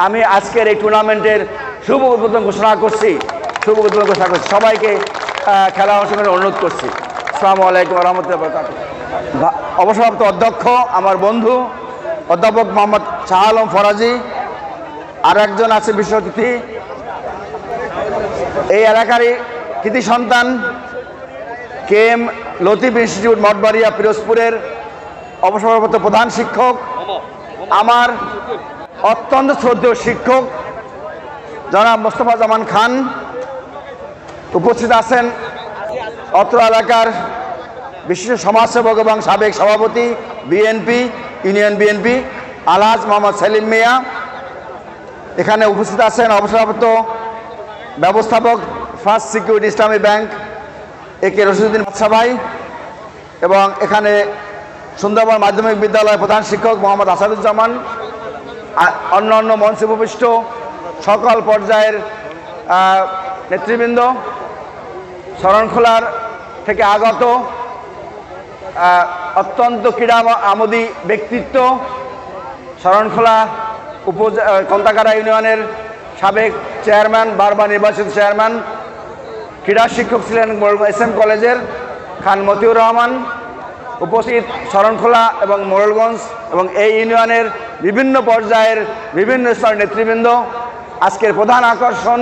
আমি আজকের এই টুর্নামেন্টের শুভ উদ্বোধন ঘোষণা করছি। সবাইকে খেলা অংশগ্রহণের অনুরোধ করছি। আসসালামু আলাইকুম ওয়া রাহমাতুল্লাহি ওয়া বারাকাতুহু। অবসরপ্রাপ্ত অধ্যক্ষ আমার বন্ধু অধ্যাপক মোহাম্মদ শাহ আলম ফরাজি, আর একজন আছে বিশেষ অতিথি, এই এলাকারই কৃতি সন্তান KM লতিফ ইনস্টিটিউট মঠবাড়িয়া পিরোজপুরের অবসরপ্রাপ্ত প্রধান শিক্ষক, আমার অত্যন্ত শ্রদ্ধেয় শিক্ষক জনাব মোস্তফা জামান খান। উপস্থিত আছেন অত্র এলাকার বিশিষ্ট সমাজসেবক এবং সাবেক সভাপতি ইউনিয়ন বিএনপি আলহাজ মোহাম্মদ সেলিম মিয়া। এখানে উপস্থিত আছেন অবসরপ্রাপ্ত ব্যবস্থাপক ফার্স্ট সিকিউরিটি ইসলামী ব্যাংক AK রশিদুদ্দিন বাদশা ভাই, এবং এখানে সুন্দরবন মাধ্যমিক বিদ্যালয়ের প্রধান শিক্ষক মোহাম্মদ আসাদুজ্জামান, অন্যান্য মঞ্চে উপবিষ্ট সকল পর্যায়ের নেতৃবৃন্দ, শরণখোলার থেকে আগত অত্যন্ত ক্রীড়া আমোদী ব্যক্তিত্ব, শরণখোলা কন্তাকারা ইউনিয়নের সাবেক চেয়ারম্যান, বারবার নির্বাচিত চেয়ারম্যান, ক্রীড়া শিক্ষক ছিলেন SM কলেজের খান মতিউর রহমান, উপস্থিত শরণখোলা এবং মোড়লগঞ্জ এবং এই ইউনিয়নের বিভিন্ন পর্যায়ের বিভিন্ন স্তরের নেতৃবৃন্দ। আজকের প্রধান আকর্ষণ,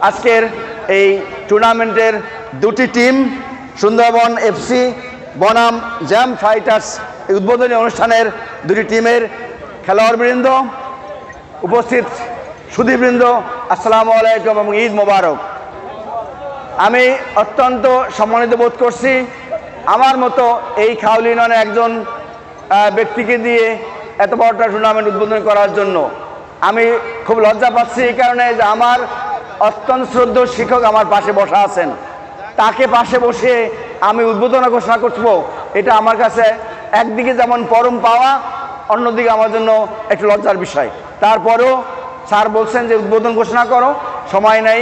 আজকের এই টুর্নামেন্টের দুটি টিম, সুন্দরবন FC বনাম জ্যাম ফাইটার্স, এই উদ্বোধনী অনুষ্ঠানের দুটি টিমের খেলোয়াড়বৃন্দ, উপস্থিত সুধীবৃন্দ, আসসালামু আলাইকুম এবং ঈদ মোবারক। আমি অত্যন্ত সম্মানিত বোধ করছি আমার মতো এই খাউলি ইউনিয়নের একজন ব্যক্তিকে দিয়ে এত বড়টা টুর্নামেন্ট উদ্বোধন করার জন্য। আমি খুব লজ্জা পাচ্ছি এই কারণে যে আমার অত্যন্ত শ্রদ্ধেয় শিক্ষক আমার পাশে বসা আছেন, তাকে পাশে বসে আমি উদ্বোধন ঘোষণা করব, এটা আমার কাছে একদিকে যেমন পরম পাওয়া, অন্যদিকে আমার জন্য একটু লজ্জার বিষয়। তারপরেও স্যার বলছেন যে উদ্বোধন ঘোষণা করো, সময় নেই।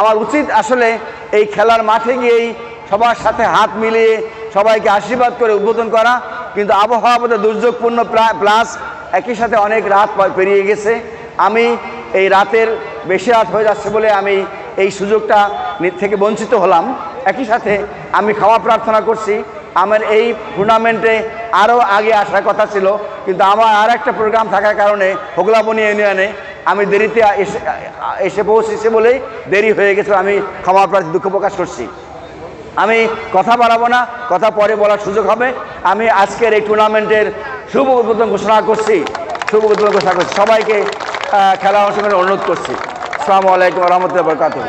আমার উচিত আসলে এই খেলার মাঠে গিয়েই সবার সাথে হাত মিলিয়ে সবাইকে আশীর্বাদ করে উদ্বোধন করা, কিন্তু আবহাওয়া বোধ দুর্যোগপূর্ণ, প্লাস একই সাথে অনেক রাত পেরিয়ে গেছে। আমি এই রাতের বেশি রাত হয়ে যাচ্ছে বলে আমি এই সুযোগটা থেকে বঞ্চিত হলাম। একই সাথে আমি ক্ষমা প্রার্থনা করছি, আমার এই টুর্নামেন্টে আরও আগে আসার কথা ছিল, কিন্তু আমার আর একটা প্রোগ্রাম থাকার কারণে হোগলাবনি ইউনিয়নে আমি দেরিতে এসে পৌঁছেছি বলেই দেরি হয়ে গেছে। আমি ক্ষমা প্রার্থী, দুঃখ প্রকাশ করছি। আমি কথা বাড়াবো না, কথা পরে বলার সুযোগ হবে। আমি আজকের এই টুর্নামেন্টের শুভ উদ্বোধন ঘোষণা করছি। সবাইকে খেলা অংশগ্রহণের অনুরোধ করছি। আসসালামু আলাইকুম ওয়া রাহমাতুল্লাহি ওয়া বারাকাতুহু।